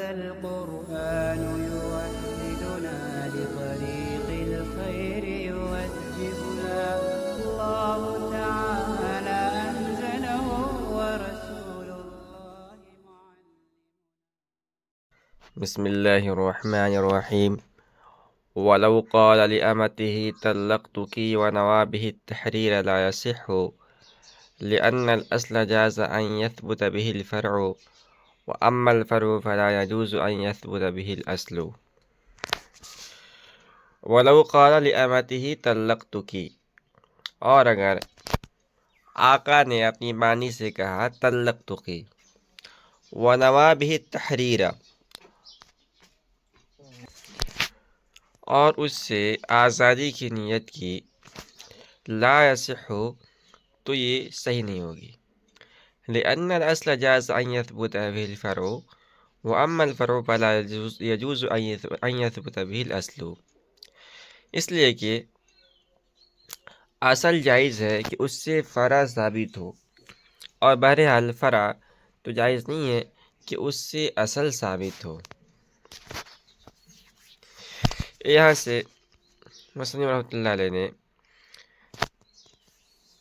هذا القرآن يوحدنا لطريق الخير يوجهنا الله تعالى أنزله ورسول الله معلم. بسم الله الرحمن الرحيم. ولو قال لأمته طلقتك ونوى به التحرير لا يصح لأن الأصل جاز أن يثبت به الفرع وأما الفرع فلا يجوز أن يثبت به الأصل. ولو قال لأمته طلقتك، اور اگر آقا نے اپنی مانی سے کہا طلقتک ونوى به التحرير، اور اس سے آزادی کی نیت کی، لا يصح، تو یہ صحیح نہیں ہوگی. لأن الأصل جاز أن يثبت به الفرع وأما الفرع فلا يجوز أن يثبت به الأصل. اس لیے کہ اصل جائز ہے کہ اس سے فرع ثابت ہو، اور بہرحال فرع تو جائز نہیں ہے کہ اس سے اصل ثابت ہو. یہاں سے مصنف رحمۃ اللہ علیہ نے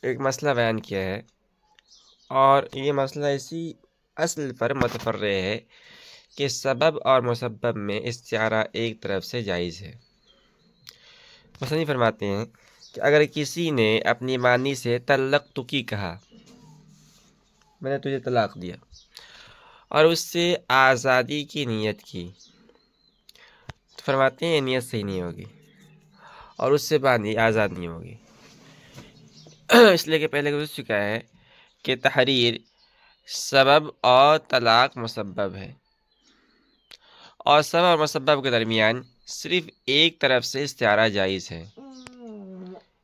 ایک مسئلہ بیان کیا ہے، اور یہ مسئلہ اسی اصل پر متفرع ہے کہ سبب اور مسبب میں استعارہ ایک طرف سے جائز ہے. مصنف فرماتے ہیں کہ اگر کسی نے اپنی مانی سے طلقتک کہا، میں نے تجھے طلاق دیا، اور اس سے آزادی کی نیت کی، تو فرماتے ہیں یہ نیت صحیح نہیں ہوگی اور اس سے باندھی آزاد نہیں ہوگی. اس لیے کہ پہلے گزر چکا ہے کہ تحریر سبب اور طلاق مسبب ہے، اور سبب اور مسبب کے درمیان صرف ایک طرف سے استعارہ جائز ہے.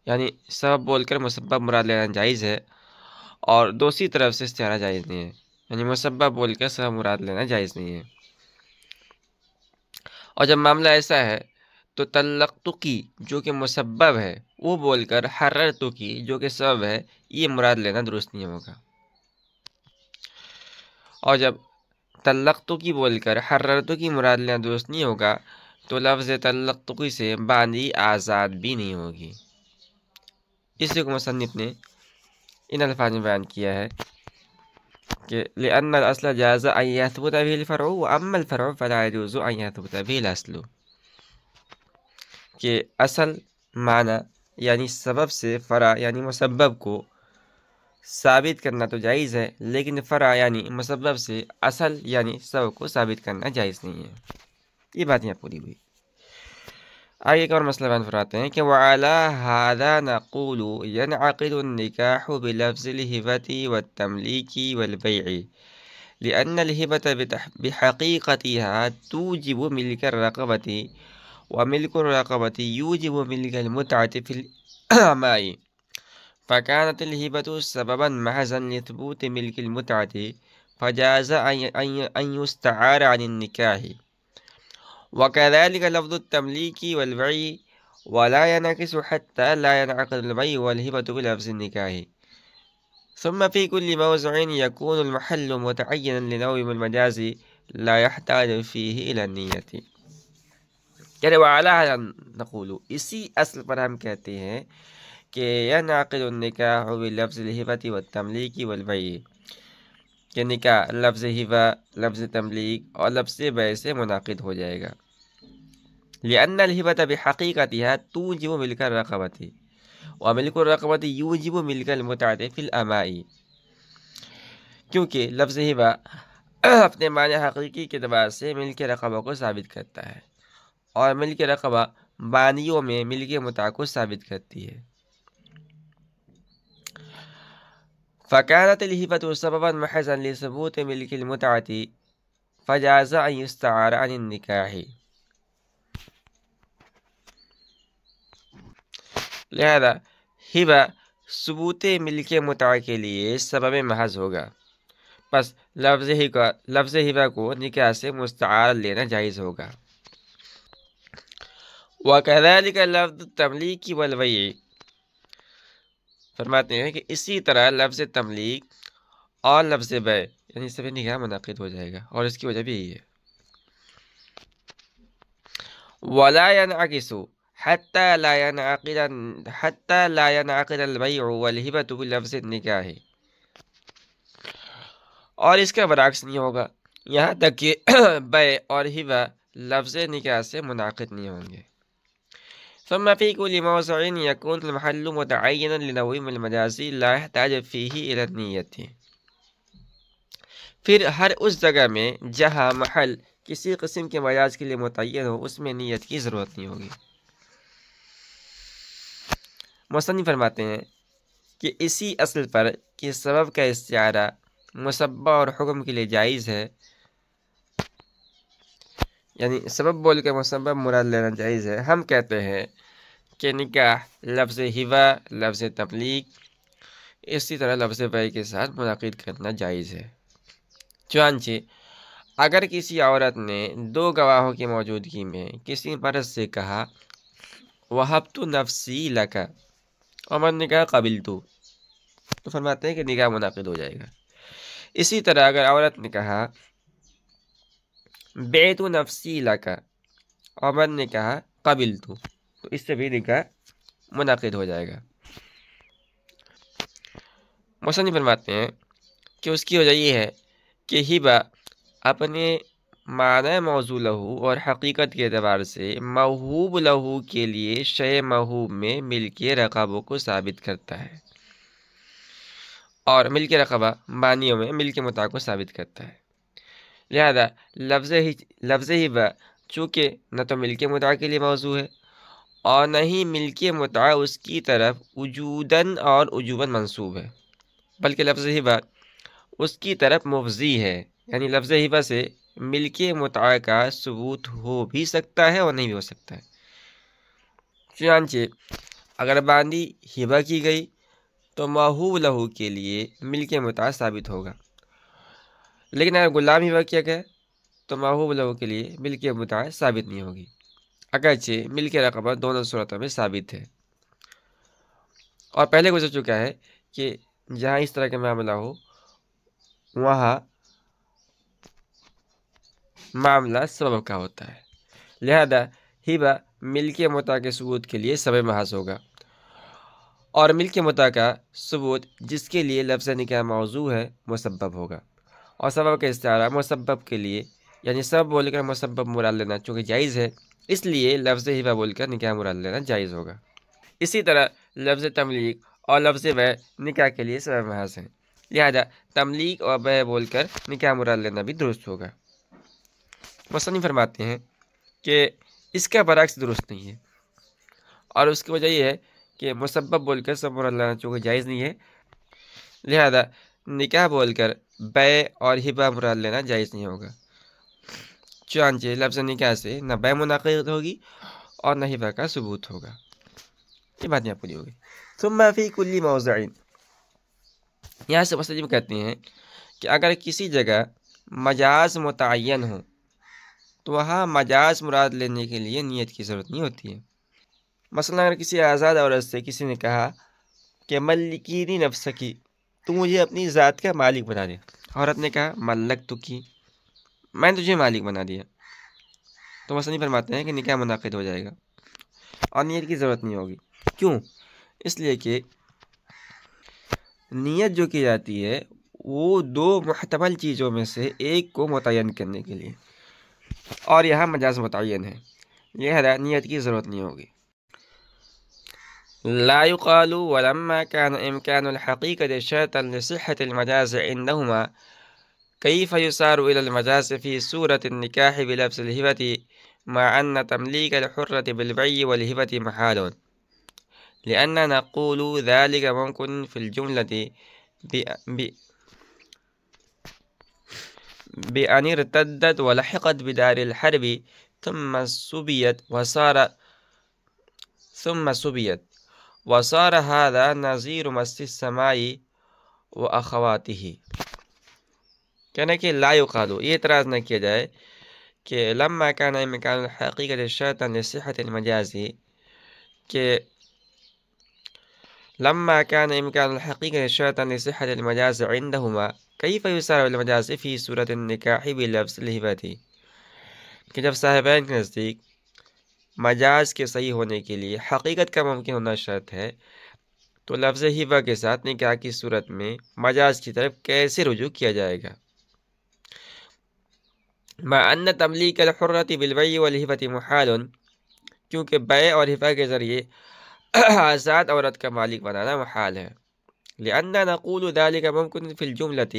یعنی سبب بول کر مسبب مراد لینا جائز ہے، اور دوسری طرف سے استعارہ جائز نہیں ہے. یعنی مسبب بول کر سبب مراد لینا جائز نہیں ہے. اور جب معاملہ ایسا ہے تو طلقتک جو کہ مسبب ہے وہ بول کر حررتک جو کہ سبب ہے یہ مراد لینا درست نہیں ہوگا. اور جب طلقتک بول کر حررتک مراد لینا درست نہیں ہوگا تو لفظ طلقتک سے باندھی آزاد بھی نہیں ہوگی. اس لیے مصنف نے ان الفاظ میں بیان کیا ہے کہ لأن الأصل جاز أن يثبت به الفرع وأما الفرع فلا يجوز أن يثبت به الأصل، کہ اصل معنی یعنی سبب سے فرع یعنی مسبب کو ثابت کرنا تو جائز ہے، لیکن فرع یعنی مسبب سے اصل یعنی سبب کو ثابت کرنا جائز نہیں ہے. یہ بات یہاں پوری ہوئی. آگے ایک اور مسئلہ بیان فرماتے ہیں کہ وعلى هذا نقول ينعقد النكاح بلفظ الهبة والتمليك والبيع لأن الهبة بحقيقتها توجب ملك الرقبة وملك الرقبة يوجب ملك المتعة في الأماء، فكانت الهبة سببا محضا لثبوت ملك المتعة فجاز أن يستعار عن النكاح. وكذلك لفظ التمليك والبيع ولا ينعكس حتى لا ينعقد البيع والهبة بلفظ النكاح. ثم في كل موضع يكون المحل متعينا لنوع المجاز لا يحتاج فيه إلى النية. یعنی وعلى هذا نقول، اسی اصل پر ہم کہتے ہیں کہ ينعقد النكاح بلفظ الهبة والتمليك والبيع، کہ نکاح لفظ ہبہ، لفظ تملیک اور لفظ بیع سے منعقد ہو جائے گا. لأن الهبة بحقيقتها توجب ملك الرقبة وملك الرقبة يوجب ملك المتعة في الأماء، کیونکہ لفظ ہبہ اپنے معنی حقیقی کے اعتبار سے ملک رقبہ کو ثابت کرتا ہے، اور ملک رقبہ بانیوں میں ملک متع کو ثابت کرتی ہے. فكانت الهبة سببا محضا لثبوت ملك المتعة فجاز أن يستعار عن النكاح. لہذا ہبہ ثبوت ملک متع کے لیے سبب محض ہوگا، پس لفظ ہبہ کو نکاح سے مستعار لینا جائز ہوگا. وَكَذَلِكَ لَفْظُ التَّمْلِيكِ وَالْبَيْعِ، فرماتے ہیں کہ اسی طرح لفظ تملیک اور لفظ بیع یعنی سب نکاح منعقد ہو جائے گا، اور اس کی وجہ بھی یہی ہے. ولا ينعكس حتى لا ينعقد البيع والهبة بلفظ النکاح، اور اس کا برعکس نہیں ہوگا یہاں تک کہ بیع اور ہبہ لفظ نکاح سے منعقد نہیں ہوں گے۔ ثم في كل موضع يكون المحل متعينا لنوع من المجاز لا يحتاج فيه إلى النية، پھر ہر اس جگہ میں جہاں محل کسی قسم کے مجاز کے لیے متعین ہو اس میں نیت کی ضرورت نہیں ہوگی۔ مصنف فرماتے ہیں کہ اسی اصل پر کہ سبب کا استعارہ مسبہ اور حکم کے لیے جائز ہے، یعنی سبب بول کے مسبب مراد لینا جائز ہے، ہم کہتے ہیں کہ نکاح لفظ ہبہ، لفظ تملیک، اسی طرح لفظ بیع کے ساتھ منعقد کرنا جائز ہے۔ چنانچہ اگر کسی عورت نے دو گواہوں کی موجودگی میں کسی مرد سے کہا وَهَبْتُ نَفْسِي لَكَ، اور مرد نے کہا قبلت، تو فرماتے ہیں کہ نکاح منعقد ہو جائے گا۔ اسی طرح اگر عورت نے کہا بِعْتُ نَفْسِي لَكَ، اور مرد نے کہا قبلت، تو اس سے بھی نکاح منعقد ہو جائے گا۔ مصنف فرماتے ہیں کہ اس کی وجہ یہ ہے کہ ہبہ اپنے معنی موضوع لہو اور حقیقت کے اعتبار سے موہوب لہو کے لیے شے موہوب میں ملک رقبہ کو ثابت کرتا ہے، اور ملک رقبہ معنیوں میں ملک متاع کو ثابت کرتا ہے۔ لہذا لفظ ہبہ چونکہ نہ تو ملک متاع کے لیے موضوع ہے اور نہ ہی ملک متاع اس کی طرف وجوداً اور وجوباً منسوب ہے، بلکہ لفظ ہبہ اس کی طرف مفضی ہے، یعنی لفظ ہبہ سے ملک متاع کا ثبوت ہو بھی سکتا ہے اور نہیں بھی ہو سکتا ہے۔ چنانچہ اگر باندی ہبہ کی گئی تو موہوب لہو کے لیے ملک متاع ثابت ہوگا، لیکن اگر غلام ہبہ کیا گیا تو موہوب لہو کے لیے ملک متاع ثابت نہیں ہوگی، اگرچہ ملک رقبہ دونوں صورتوں میں ثابت ہے۔ اور پہلے گزر چکا ہے کہ جہاں اس طرح کا معاملہ ہو وہاں معاملہ سبب کا ہوتا ہے، لہذا ہبہ ملک متاع کے ثبوت کے لیے سبب محض ہوگا، اور ملک متاع کا ثبوت جس کے لیے لفظ نکاح موضوع ہے مسبب ہوگا، اور سبب کا استعارہ مسبب کے لیے، یعنی سبب بول کر مسبب مراد لینا چونکہ جائز ہے اس لیے لفظ ہبہ بول کر نکاح مراد لینا جائز ہوگا۔ اسی طرح لفظ تملیک اور لفظ بیع نکاح کے لیے سبب محض ہیں، لہذا تملیک اور بیع بول کر نکاح مراد لینا بھی درست ہوگا۔ مصنف فرماتے ہیں کہ اس کا برعکس درست نہیں ہے، اور اس کی وجہ یہ ہے کہ مسبب بول کر سبب مراد لینا چونکہ جائز نہیں ہے، لہذا نکاح بول کر بیع اور ہبہ مراد لینا جائز نہیں ہوگا۔ چنانچہ لفظ نکاح سے نہ بیع منعقد ہوگی اور نہ ہبہ کا ثبوت ہوگا۔ یہ بات یہاں پوری ہوگی۔ ثم فی کل موضع، یہاں سے مصنف کہتے ہیں کہ اگر کسی جگہ مجاز متعین ہو تو وہاں مجاز مراد لینے کے لیے نیت کی ضرورت نہیں ہوتی ہے۔ مثلا اگر کسی آزاد عورت سے کسی نے کہا کہ ملکینی نفسکی، تو مجھے اپنی ذات کا مالک بنا دے، عورت نے کہا ملک تو کی، میں نے تجھے مالک بنا دیا، تو مصنف فرماتے ہیں کہ نکاح منعقد ہو جائے گا اور نیت کی ضرورت نہیں ہوگی۔ کیوں؟ اس لیے کہ نیت جو کی جاتی ہے وہ دو محتمل چیزوں میں سے ایک کو متعین کرنے کے لیے، اور یہاں مجاز متعین ہے، لہذا نیت کی ضرورت نہیں ہوگی۔ لا يقال ولما كان إمكان الحقيقة شرطا لصحة المجاز عندهما كيف يسار إلى المجاز في سورة النكاح بلفظ الهبة مع أن تمليك الحرة بالبيع والهبة محال، لأننا نقول ذلك ممكن في الجملة بأن ارتدت ولحقت بدار الحرب ثم سبيت وصار هذا نظير مس السماء وأخواته۔ کہنا کہ لا يقال، یہ اعتراض نہ کیا جائے کہ لما كان إمكان الحقيقة شرطا لصحة المجاز، کہ لما كان إمكان الحقيقة شرطا لصحة المجاز عندهما كيف يسار المجاز في سورة النكاح بلفظ الهبة، کہ جب صاحبین کے نزدیک مجاز کے صحیح ہونے کے لیے حقیقت کا ممکن ہونا شرط ہے، تو لفظ ہبہ کے ساتھ نکاح کی صورت میں مجاز کی طرف کیسے رجوع کیا جائے گا؟ مع ان تملیک الحرۃ بالبیع والہبۃ محال، کیونکہ بیع اور ہبہ کے ذریعے آزاد عورت کا مالک بنانا محال ہے. لأننا نقول ذلك ممكن في الجملة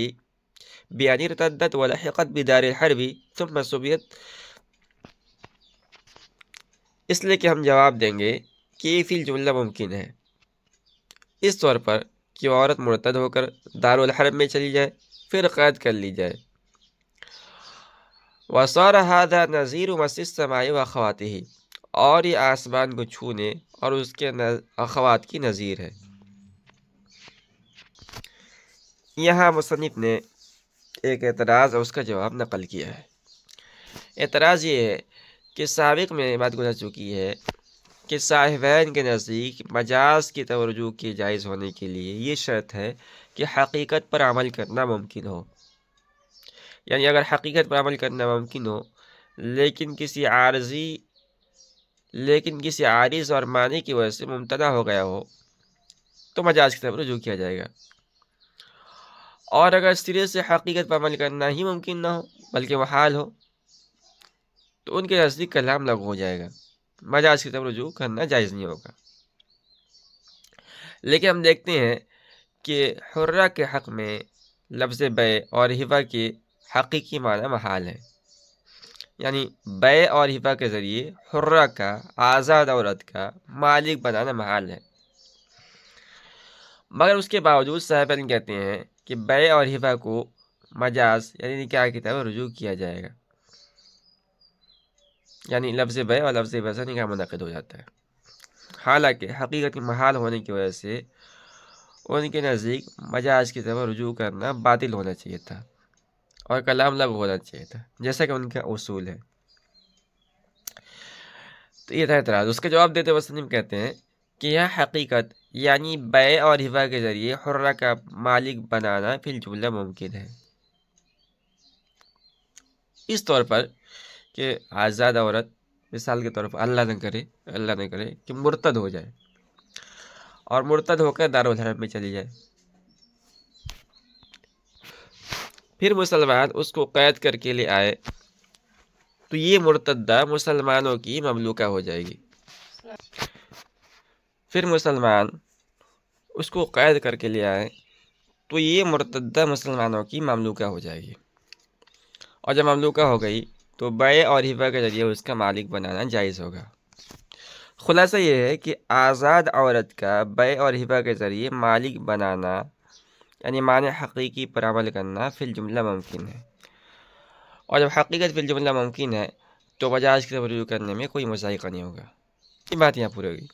بأن ارتدت ولحقت بدار الحرب ثم سبيت، اس لیے کہ ہم جواب دیں گے کہ یہ فی الجملہ ممکن ہے اس طور پر کہ وہ عورت مرتد ہو کر دارالحرب میں چلی جائے پھر قید کر لی جائے. وصار هذا نظیر مس السماء واخواته، اور یہ آسمان کو چھونے اور اس کے اخوات کی نظیر ہے. یہاں مصنف نے ایک اعتراض اور اس کا جواب نقل کیا ہے. اعتراض یہ ہے کہ سابق میں بات گزر چکی ہے کہ صاحبین کے نزدیک مجاز کی توجہ کے جائز ہونے کے لیے یہ شرط ہے کہ حقیقت پر عمل کرنا ممکن ہو. یعنی اگر حقیقت پر عمل کرنا ممکن ہو لیکن کسی عارض اور معنی کی وجہ سے ممتنع ہو گیا ہو تو مجاز کی طرف رجوع کیا جائے گا. اور اگر سرے سے حقیقت پر عمل کرنا ہی ممکن نہ ہو بلکہ محال ہو تو ان کے نزدیک کلام لغو ہو جائے گا، مجاز کی طرف رجوع کرنا جائز نہیں ہوگا. لیکن ہم دیکھتے ہیں کہ حرہ کے حق میں لفظ بیع اور ہبہ کے حقیقی معنی محال ہے. یعنی بیع اور ہبہ کے ذریعے حرہ کا، آزاد عورت کا مالک بنانا محال ہے. مگر اس کے باوجود صاحبین کہتے ہیں کہ بیع اور ہبہ کو مجاز یعنی نکاح کی طرف رجوع کیا جائے گا. یعنی لفظ بیع اور لفظ ہبہ سے نکاح منعقد ہو جاتا ہے، حالانکہ حقیقت محال ہونے کی وجہ سے ان کے نزدیک مجاز کی طرف رجوع کرنا باطل ہونا چاہیے تھا اور کلام لغو ہونا چاہیے تھا، جیسا کہ ان کا اصول ہے. تو یہ تھا اعتراض. اس کا جواب دیتے مصنف کہتے ہیں کہ یہ حقیقت یعنی بیع اور ہبہ کے ذریعے حرہ کا مالک بنانا فی الجملہ ممکن ہے، اس طور پر کہ آزاد عورت مثال کے طور پر اللہ نہ کرے کہ مرتد ہو جائے اور مرتد ہو کر دارالحرب میں چلی جائے، پھر مسلمان اس کو قید کر کے لے آئے تو یہ مرتدہ مسلمانوں کی مملوکہ ہو جائے گی. پھر مسلمان اس کو قید کر کے لے آئے تو یہ مرتدہ مسلمانوں کی مملوکہ ہو جائے گی، اور جب مملوکہ ہو گئی تو بیع اور ہبہ کے ذریعے اس کا مالک بنانا جائز ہوگا. خلاصہ یہ ہے کہ آزاد عورت کا بیع اور ہبہ کے ذریعے مالک بنانا یعنی معنی حقیقی پر عمل کرنا فی الجملہ ممکن ہے، اور جب حقیقت فی الجملہ ممکن ہے تو مجاز کی طرف رجوع کرنے میں کوئی مذائقہ نہیں ہوگا. یہ بات یہاں پوری ہوگی.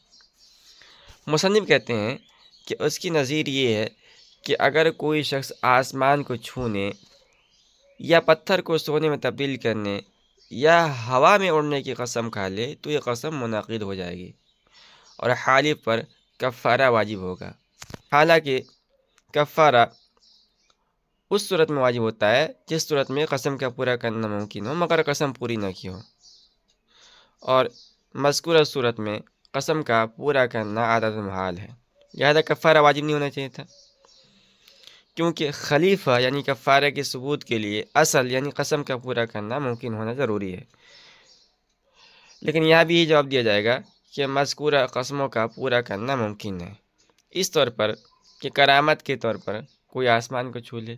مصنف کہتے ہیں کہ اس کی نظیر یہ ہے کہ اگر کوئی شخص آسمان کو چھونے یا پتھر کو سونے میں تبدیل کرنے یا ہوا میں اڑنے کی قسم کھا لے تو یہ قسم منعقد ہو جائے گی اور حالف پر کفارہ واجب ہوگا. حالانکہ کفارہ اس صورت میں واجب ہوتا ہے جس صورت میں قسم کا پورا کرنا ممکن ہو مگر قسم پوری نہ کی ہو، اور مذکورہ صورت میں قسم کا پورا کرنا عادت محال ہے، لہذا کفارہ واجب نہیں ہونا چاہیے تھا. کیونکہ خلیفہ یعنی کفارہ کے ثبوت کے لیے اصل یعنی قسم کا پورا کرنا ممکن ہونا ضروری ہے. لیکن یہاں بھی یہ جواب دیا جائے گا کہ مذکورہ قسموں کا پورا کرنا ممکن ہے، اس طور پر کہ کرامت کے طور پر کوئی آسمان کو چھو لے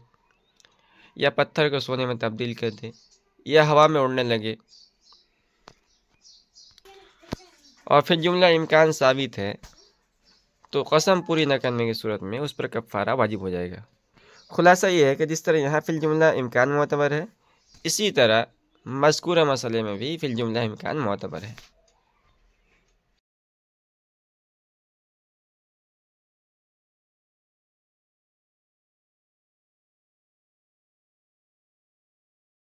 یا پتھر کو سونے میں تبدیل کر دے یا ہوا میں اڑنے لگے، اور پھر جملہ امکان ثابت ہے تو قسم پوری نہ کرنے کی صورت میں اس پر کفارہ واجب ہو جائے گا. خلاصہ یہ ہے کہ جس طرح یہاں فی الجملہ امکان معتبر ہے اسی طرح مذکورہ مسئلے میں بھی فی الجملہ امکان معتبر ہے.